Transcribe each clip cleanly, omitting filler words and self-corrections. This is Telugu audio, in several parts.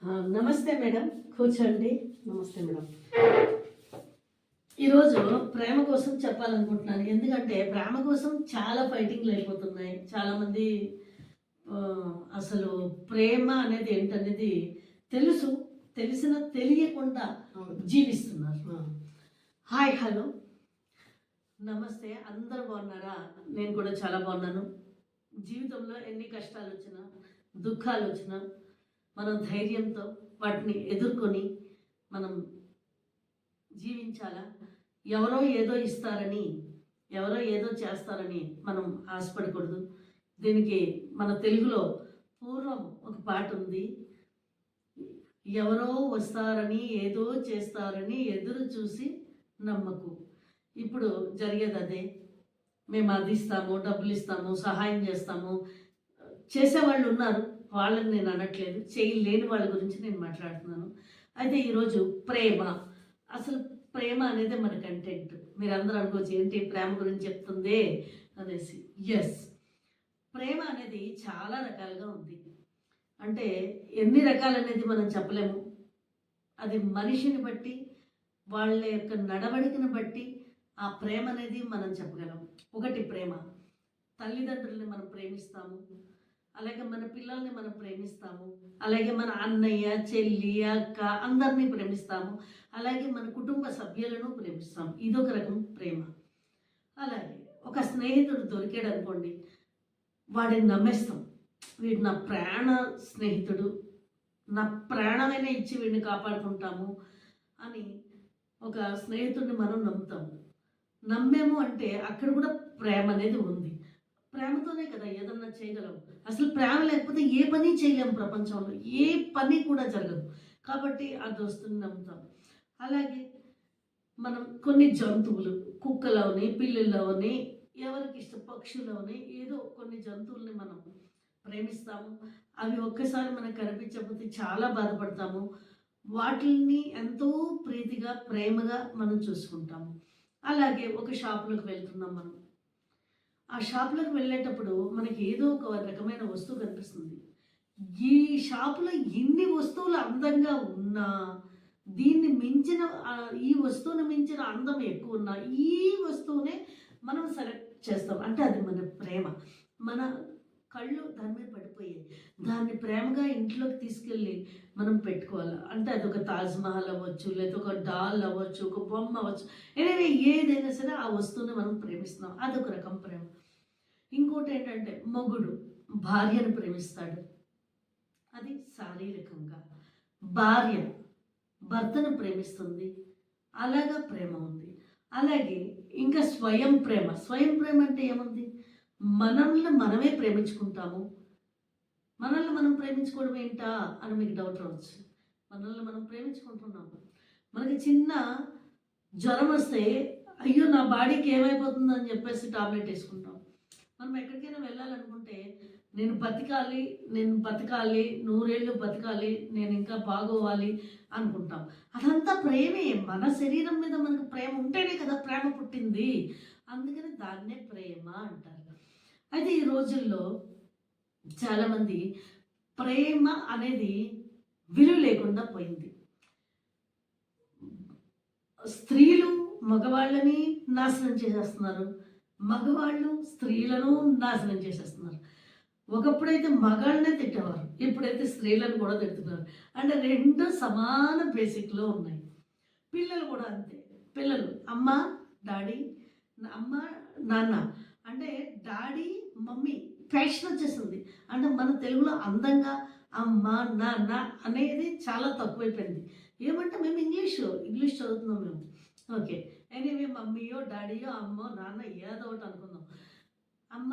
నమస్తే మేడం, కూర్చోండి. నమస్తే మేడం. ఈరోజు ప్రేమ కోసం చెప్పాలనుకుంటున్నాను. ఎందుకంటే ప్రేమ కోసం చాలా ఫైటింగ్లు అయిపోతున్నాయి. చాలామంది అసలు ప్రేమ అనేది ఏంటనేది తెలుసు, తెలిసినా తెలియకుండా జీవిస్తున్నారు. హాయ్, హలో, నమస్తే. అందరూ బాగున్నారా? నేను కూడా చాలా బాగున్నాను. జీవితంలో ఎన్ని కష్టాలు వచ్చినా, దుఃఖాలు వచ్చినా మనం ధైర్యంతో వాటిని ఎదుర్కొని మనం జీవించాలా. ఎవరో ఏదో ఇస్తారని, ఎవరో ఏదో చేస్తారని మనం ఆశపడకూడదు. దీనికి మన తెలుగులో పూర్వం ఒక పాట ఉంది. ఎవరో వస్తారని, ఏదో చేస్తారని ఎదురు చూసి నమ్మకు. ఇప్పుడు జరిగేది అదే. మేము అది ఇస్తాము, డబ్బులు ఇస్తాము, సహాయం చేస్తాము, చేసేవాళ్ళు ఉన్నారు, వాళ్ళని నేను అనట్లేదు. చేయలేని వాళ్ళ గురించి నేను మాట్లాడుతున్నాను. అయితే ఈరోజు ప్రేమ, అసలు ప్రేమ అనేది మన కంటెంట్. మీరందరూ అనుకోవచ్చు ఏంటి ప్రేమ గురించి చెప్తుందే అనేసి. ఎస్, ప్రేమ అనేది చాలా రకాలుగా ఉంది. అంటే ఎన్ని రకాలు అనేది మనం చెప్పలేము. అది మనిషిని బట్టి, వాళ్ళ యొక్క నడవడికను బట్టి ఆ ప్రేమ అనేది మనం చెప్పగలం. ఒకటి ప్రేమ, తల్లిదండ్రుల్ని మనం ప్రేమిస్తాము, అలాగే మన పిల్లల్ని మనం ప్రేమిస్తాము, అలాగే మన అన్నయ్య, చెల్లి, అక్క అందరినీ ప్రేమిస్తాము, అలాగే మన కుటుంబ సభ్యులను ప్రేమిస్తాము. ఇదొక రకం ప్రేమ. అలాగే ఒక స్నేహితుడు దొరికాడు అనుకోండి, వాడిని నమ్మేస్తాం. వీడు నా ప్రాణ స్నేహితుడు, నా ప్రాణమైనా ఇచ్చి వీడిని కాపాడుకుంటాము అని ఒక స్నేహితుడిని మనం నమ్ముతాము. నమ్మేము అంటే అక్కడ కూడా ప్రేమ అనేది ఉంది. ప్రేమతోనే కదా ఏదన్నా చేయగలం. అసలు ప్రేమ లేకపోతే ఏ పని చేయలేము ప్రపంచంలో, ఏ పని కూడా జరగదు. కాబట్టి ఆ దోస్తుని నమ్ముతాం. అలాగే మనం కొన్ని జంతువులు, కుక్కలవని, పిల్లులవని, ఎవరికి ఇష్టం పక్షులవని, ఏదో కొన్ని జంతువుల్ని మనం ప్రేమిస్తాము. అవి ఒక్కసారి మనకు కనిపించకపోతే చాలా బాధపడతాము. వాటిని ఎంతో ప్రీతిగా, ప్రేమగా మనం చూసుకుంటాము. అలాగే ఒక షాపులోకి వెళ్తున్నాం మనం. ఆ షాప్లోకి వెళ్ళేటప్పుడు మనకి ఏదో ఒక రకమైన వస్తువు కనిపిస్తుంది. ఈ షాపులో ఎన్ని వస్తువులు అందంగా ఉన్నా, దీన్ని మించిన ఈ వస్తువుని మించిన అందం ఎక్కువ ఉన్నా, ఈ వస్తువునే మనం సెలెక్ట్ చేస్తాం. అంటే అది మన ప్రేమ. మన కళ్ళు దాని మీద పడిపోయాయి. దాన్ని ప్రేమగా ఇంట్లోకి తీసుకెళ్ళి మనం పెట్టుకోవాలి. అంటే అది ఒక తాజ్మహల్ అవ్వచ్చు, లేదా ఒక డాల్ అవ్వచ్చు, ఒక బొమ్మ అవ్వచ్చు, ఏదైనా ఏదైనా సరే ఆ వస్తువుని మనం ప్రేమిస్తున్నాం. అదొక రకం ప్రేమ. ఇంకోటి ఏంటంటే మొగుడు భార్యను ప్రేమిస్తాడు, అది శారీరకంగా. భార్య భర్తను ప్రేమిస్తుంది, అలాగా ప్రేమ ఉంది. అలాగే ఇంకా స్వయం ప్రేమ. స్వయం ప్రేమ అంటే ఏముంది? మనల్ని మనమే ప్రేమించుకుంటాము. మనల్ని మనం ప్రేమించుకోవడం ఏంటా అని మీకు డౌట్ రావచ్చు. మనల్ని మనం ప్రేమించుకుంటున్నాము. మనకి చిన్న జ్వరం వస్తే అయ్యో నా బాడీకి ఏమైపోతుందని చెప్పేసి టాబ్లెట్ వేసుకుంటాం. మనం ఎక్కడికైనా వెళ్ళాలనుకుంటే నేను బతకాలి, 100 ఏళ్ళు బతకాలి, నేను ఇంకా బాగోవాలి అనుకుంటాం. అదంతా ప్రేమే. మన శరీరం మీద మనకు ప్రేమ ఉంటేనే కదా ప్రేమ పుట్టింది. అందుకని దాన్నే ప్రేమ అంటారు. అయితే ఈ రోజుల్లో చాలామంది ప్రేమ అనేది విలువ లేకుండా పోయింది. స్త్రీలు మగవాళ్ళని నాశనం చేసేస్తున్నారు, మగవాళ్ళు స్త్రీలను నాశనం చేసేస్తున్నారు. ఒకప్పుడైతే మగాళ్ళనే తిట్టేవారు, ఇప్పుడైతే స్త్రీలను కూడా తిడుతున్నారు. అంటే రెండు సమాన బేసిక్లో ఉన్నాయి. పిల్లలు కూడా అంతే. పిల్లలు అమ్మ డాడీ, అమ్మ నాన్న, అంటే డాడీ మమ్మీ ఫ్యాషన్ వచ్చేసింది. అంటే మన తెలుగులో అందంగా అమ్మ నాన్న అనేది చాలా తక్కువైపోయింది. ఏమంటే మేము ఇంగ్లీష్ చదువుతున్నాం మేము. ఓకే, ఎనీవే మమ్మీయో డాడీయో అమ్మో నాన్న ఏదో ఒకటి అనుకుందాం. అమ్మ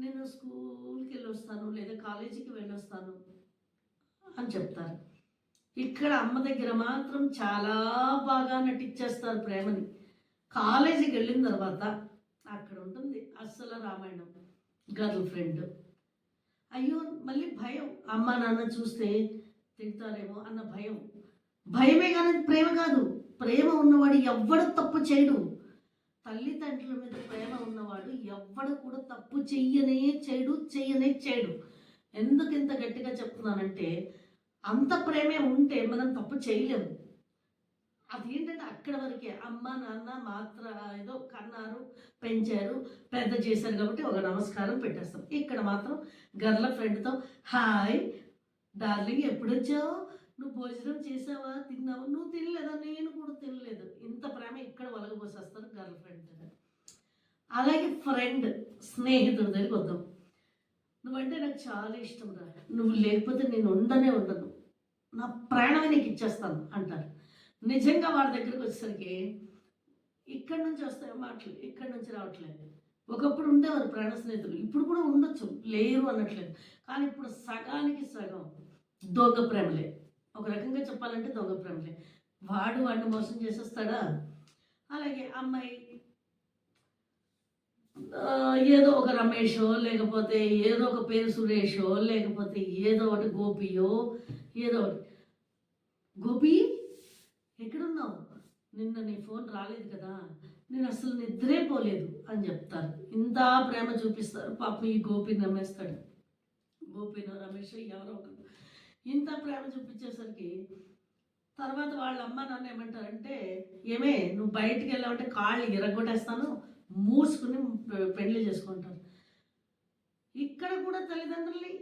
నేను స్కూల్కి వెళ్ళొస్తాను, లేదా కాలేజీకి వెళ్ళొస్తాను అని చెప్తారు. ఇక్కడ అమ్మ దగ్గర మాత్రం చాలా బాగా నటించేస్తారు ప్రేమని. కాలేజీకి వెళ్ళిన తర్వాత అక్కడ ఉంటుంది అస్సలు రామాయణం, గర్ల్ ఫ్రెండ్. అయ్యో మళ్ళీ భయం, అమ్మ నాన్న చూస్తే తిడతారేమో అన్న భయం. భయమే కానీ ప్రేమ కాదు. ప్రేమ ఉన్నవాడు ఎవ్వడు తప్పు చేయడు. తల్లిదండ్రుల మీద ప్రేమ ఉన్నవాడు ఎవ్వడు కూడా తప్పు చెయ్యనే చేయడు. ఎందుకు ఇంత గట్టిగా చెప్తున్నానంటే అంత ప్రేమే ఉంటే మనం తప్పు చేయలేము. అదేంటంటే అక్కడ వరకే అమ్మ, నాన్న మాత్ర ఏదో కన్నారు, పెంచారు, పెద్ద చేశారు కాబట్టి ఒక నమస్కారం పెట్టేస్తాం. ఇక్కడ మాత్రం గర్ల్ ఫ్రెండ్‌తో హాయ్ డార్లింగ్ ఎప్పుడొచ్చావు? నువ్వు భోజనం చేసావా? తిన్నావా? నువ్వు తినలేదా? నేను కూడా తినలేదు. ఇంత ప్రేమ ఇక్కడ ఒలగబోసేస్తారు గర్ల్ ఫ్రెండ్ దగ్గర. అలాగే ఫ్రెండ్ స్నేహితుడి దగ్గరికి వద్దాం. నువ్వంటే నాకు చాలా ఇష్టం రా. నువ్వు లేకపోతే నేను ఉండనే ఉండను. నా ప్రాణమే నీకు ఇచ్చేస్తాను అంటారు. నిజంగా వాడి దగ్గరికి వచ్చేసరికి ఇక్కడి నుంచి వస్తాయి మాటలు, ఇక్కడి నుంచి రావట్లేదు. ఒకప్పుడు ఉండేవారు ప్రాణ స్నేహితులు, ఇప్పుడు కూడా ఉండొచ్చు, లేరు అనట్లేదు. కానీ ఇప్పుడు సగానికి సగం దొంగ ప్రేమలే. ఒక రకంగా చెప్పాలంటే దొంగ ప్రేమలే. వాడిని మోసం చేసేస్తాడా? అలాగే అమ్మాయి ఏదో ఒక రమేషో, లేకపోతే ఏదో ఒక పేరు సురేషో, లేకపోతే ఏదో ఒకటి గోపియో, ఏదో ఒకటి. గోపి ఎక్కడున్నావు? నిన్న నీ ఫోన్ రాలేదు కదా, నేను అసలు నిద్రే పోలేదు అని చెప్తారు. ఇంత ప్రేమ చూపిస్తారు. పాపం ఈ గోపిని నమ్మేస్తాడు. గోపినో రమేష్ ఎవరో ఒకరు ఇంత ప్రేమ చూపించేసరికి తర్వాత వాళ్ళ అమ్మ నాన్న ఏమంటారంటే, ఏమే నువ్వు బయటికి వెళ్ళావంటే కాళ్ళు ఇరగొట్టేస్తాను, మూసుకుని పెళ్లి చేసుకుంటారు. ఇక్కడ కూడా తల్లిదండ్రుల్ని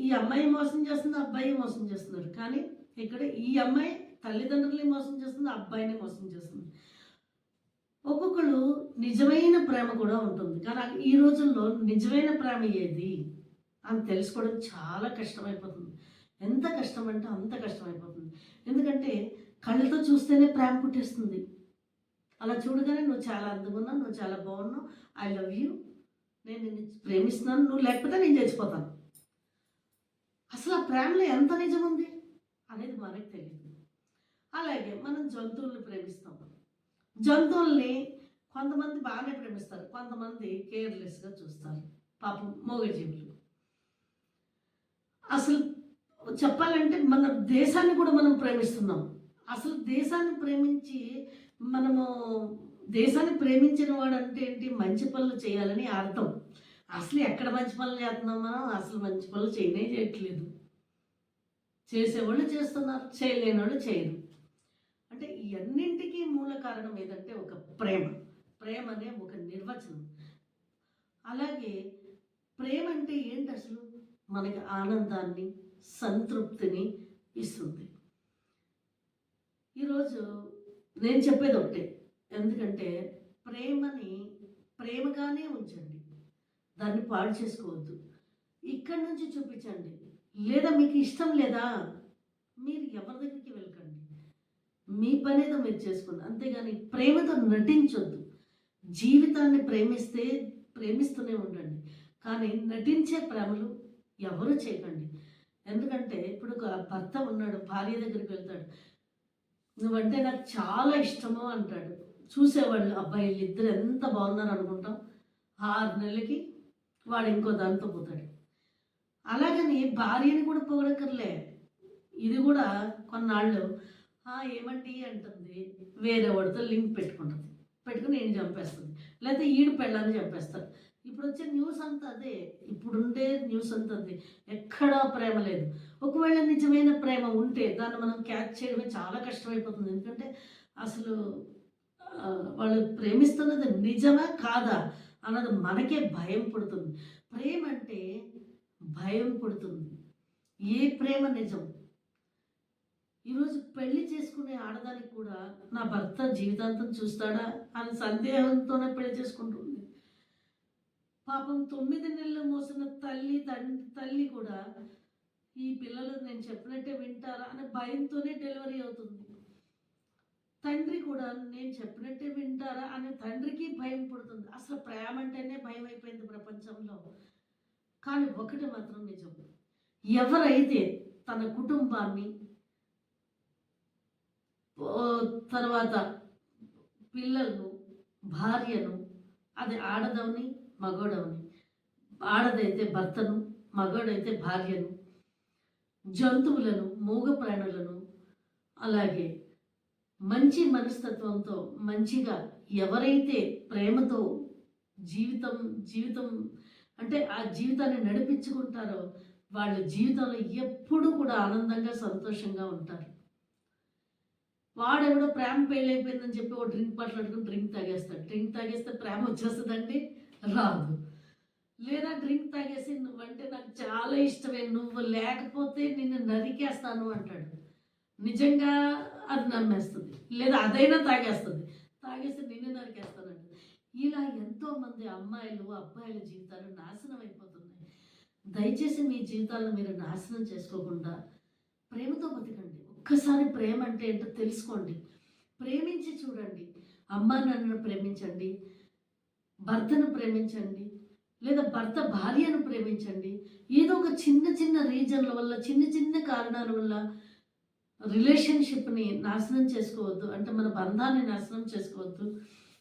ఈ అమ్మాయి మోసం చేస్తుంది, అబ్బాయి మోసం చేస్తున్నారు. కానీ ఇక్కడ ఈ అమ్మాయి తల్లిదండ్రుల్ని మోసం చేస్తుంది, అబ్బాయిని మోసం చేస్తుంది. ఒక్కొక్కరు నిజమైన ప్రేమ కూడా ఉంటుంది. కానీ ఈ రోజుల్లో నిజమైన ప్రేమ ఏది అని తెలుసుకోవడం చాలా కష్టమైపోతుంది. ఎంత కష్టం అంటే అంత కష్టమైపోతుంది. ఎందుకంటే కళ్ళతో చూస్తేనే ప్రేమ పుట్టేస్తుంది. అలా చూడగానే నువ్వు చాలా అందంగా ఉన్నావు, నువ్వు చాలా బాగున్నావు, ఐ లవ్ యూ, నేను నిన్ను ప్రేమిస్తున్నాను, నువ్వు లేకపోతే నేను చచ్చిపోతాను. అసలు ఆ ప్రేమలో ఎంత నిజం ఉంది అనేది మనకు తెలియదు. అలాగే మనం జంతువుల్ని ప్రేమిస్తాం. జంతువుల్ని కొంతమంది బాగానే ప్రేమిస్తారు, కొంతమంది కేర్లెస్గా చూస్తారు. పాపం మూగజీవులు. అసలు చెప్పాలంటే మన దేశాన్ని కూడా మనం ప్రేమిస్తున్నాం. అసలు దేశాన్ని ప్రేమించి మనము దేశాన్ని ప్రేమించిన వాడు అంటే ఏంటి? మంచి పనులు చేయాలని అర్థం. అసలు ఎక్కడ మంచి పనులు చేస్తున్నాం మనం? అసలు మంచి పనులు చేయట్లేదు. చేసేవాళ్ళు చేస్తున్నారు, చేయలేని వాళ్ళు చేయరు. అంటే ఇవన్నింటికీ మూల కారణం ఏదంటే ఒక ప్రేమ. ప్రేమ అనే ఒక నిర్వచనం. అలాగే ప్రేమ అంటే ఏంటి? అసలు మనకి ఆనందాన్ని, సంతృప్తిని ఇస్తుంది. ఈరోజు నేను చెప్పేది ఒకటే, ఎందుకంటే ప్రేమని ప్రేమగానే ఉంచండి, దాన్ని పాడు చేసుకోవద్దు. ఇక్కడి నుంచి చూపించండి. లేదా మీకు ఇష్టం లేదా, మీరు ఎవరి దగ్గరికి వెళ్ళకండి, మీ పనేదో మీరు చేసుకోండి. అంతేగాని ప్రేమతో నటించొద్దు. జీవితాన్ని ప్రేమిస్తూనే ఉండండి, కానీ నటించే ప్రేమలు ఎవరు చేయకండి. ఎందుకంటే ఇప్పుడు ఒక భర్త ఉన్నాడు, భార్య దగ్గరికి వెళ్తాడు, నువ్వంటే నాకు చాలా ఇష్టము అంటాడు. చూసేవాళ్ళు అబ్బాయిలు ఇద్దరు ఎంత బాగున్నారు అనుకుంటాం. 6 నెలలకి వాడు ఇంకో దాంతో పోతాడు. అలాగని భార్యని కూడా పొగడకర్లే. ఇది కూడా కొన్నాళ్ళు ఏమండి అంటుంది, వేరే వాడితో లింక్ పెట్టుకుని నేను చంపేస్తుంది, లేకపోతే ఈడు పెళ్ళాన్ని చంపేస్తారు. ఇప్పుడు వచ్చే న్యూస్ అంతా అదే, ఇప్పుడుండే న్యూస్ అంతా అదే. ఎక్కడా ప్రేమ లేదు. ఒకవేళ నిజమైన ప్రేమ ఉంటే దాన్ని మనం క్యాచ్ చేయడమే చాలా కష్టమైపోతుంది. ఎందుకంటే అసలు వాళ్ళు ప్రేమిస్తున్నది నిజమా కాదా అన్నది మనకే భయం పుడుతుంది. ప్రేమ అంటే భయం పుడుతుంది. ఏ ప్రేమ నిజం? ఈరోజు పెళ్లి చేసుకునే ఆడదానికి కూడా నా భర్త జీవితాంతం చూస్తాడా అని సందేహంతోనే పెళ్లి చేసుకుంటుంది. పాపం 9 నెలలు మోసిన తల్లి కూడా ఈ పిల్లలు నేను చెప్పినట్టే వింటారా అనే భయంతోనే డెలివరీ అవుతుంది. తండ్రి కూడా నేను చెప్పినట్టే వింటారా అనే తండ్రికి భయం పుడుతుంది. అసలు ప్రేమ అంటేనే భయం అయిపోయింది ప్రపంచంలో. కానీ ఒకటి మాత్రం నిజం, ఎవరైతే తన కుటుంబాన్ని, తర్వాత పిల్లలను, భార్యను, అది ఆడదవని మగోడవని, ఆడదైతే భర్తను, మగోడైతే భార్యను, జంతువులను, మూగ ప్రాణులను, అలాగే మంచి మనస్తత్వంతో మంచిగా ఎవరైతే ప్రేమతో జీవితం అంటే ఆ జీవితాన్ని నడిపించుకుంటారో వాళ్ళ జీవితంలో ఎప్పుడూ కూడా ఆనందంగా సంతోషంగా ఉంటారు. వాడెవడో ప్రేమ పెళ్ళైపోయిందని చెప్పి ఓ డ్రింక్ మాట్లాడుకుని డ్రింక్ తాగేస్తాడు. డ్రింక్ తాగేస్తే ప్రేమ వచ్చేస్తుందండి? రాదు. లేదా డ్రింక్ తాగేసి నువ్వంటే నాకు చాలా ఇష్టమే, నువ్వు లేకపోతే నిన్ను నరికేస్తాను అంటాడు. నిజంగా అది నమ్మేస్తుంది. లేదా అదైనా తాగేస్తుంది. తాగేసి నిన్ను నరికేస్తానంట. ఇలా ఎంతోమంది అమ్మాయిలు, అబ్బాయిల జీవితాలు నాశనం అయిపోతున్నాయి. దయచేసి మీ జీవితాలను మీరు నాశనం చేసుకోకుండా ప్రేమతో బతకండి. ఒక్కసారి ప్రేమ అంటే ఏంటో తెలుసుకోండి. ప్రేమించి చూడండి. అమ్మా నాన్నను ప్రేమించండి, భర్తను ప్రేమించండి, లేదా భర్త భార్యను ప్రేమించండి. ఏదో ఒక చిన్న చిన్న రీజన్ల వల్ల, చిన్న చిన్న కారణాల వల్ల రిలేషన్షిప్ని నాశనం చేసుకోవద్దు. అంటే మన బంధాన్ని నాశనం చేసుకోవద్దు.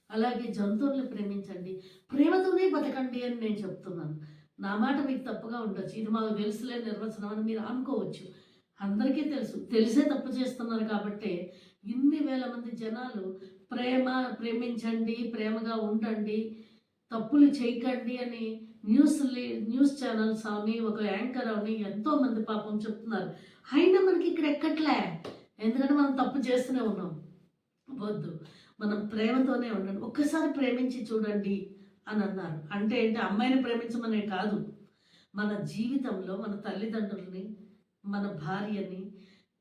అలాగే జంతువుల్ని ప్రేమించండి, ప్రేమతోనే బతకండి అని నేను చెప్తున్నాను. నా మాట మీకు తప్పుగా ఉండొచ్చు, ఇది మాకు తెలుసులే నిర్వచనం అని మీరు అనుకోవచ్చు. అందరికీ తెలుసు, తెలిసే తప్పు చేస్తున్నారు కాబట్టి ఇన్ని వేల మంది జనాలు ప్రేమించండి, ప్రేమగా ఉండండి, తప్పులు చేయకండి అని న్యూస్ ఛానల్స్ అని, ఒక యాంకర్ అని ఎంతోమంది పాపం చెప్తున్నారు. అయినా మనకి ఇక్కడ ఎక్కట్లే, ఎందుకంటే మనం తప్పు చేస్తూనే ఉన్నాం. వద్దు, మనం ప్రేమతోనే ఉండండి. ఒక్కసారి ప్రేమించి చూడండి అని అన్నారు. అంటే ఏంటి? అమ్మాయిని ప్రేమించమనే కాదు, మన జీవితంలో మన తల్లిదండ్రులని, మన భార్యని,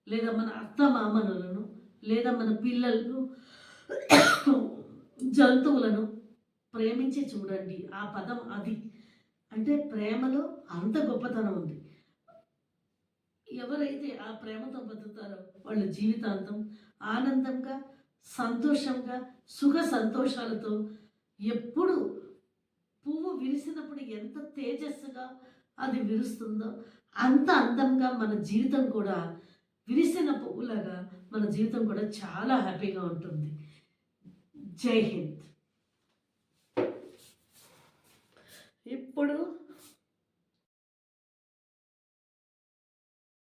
లేదా మన అత్తమామలను, లేదా మన పిల్లలను, జంతువులను ప్రేమించి చూడండి. ఆ పదం అది. అంటే ప్రేమలో అంత గొప్పతనం ఉంది. ఎవరైతే ఆ ప్రేమతో బతుకుతారో వాళ్ళ జీవితాంతం ఆనందంగా, సంతోషంగా, సుఖ సంతోషాలతో, ఎప్పుడు పువ్వు విరిసినప్పుడు ఎంత తేజస్సుగా అది విరుస్తుందో అంత అందంగా మన జీవితం కూడా, విరిసిన పువ్వులాగా మన జీవితం కూడా చాలా హ్యాపీగా ఉంటుంది. జై హింద్. ఇప్పుడు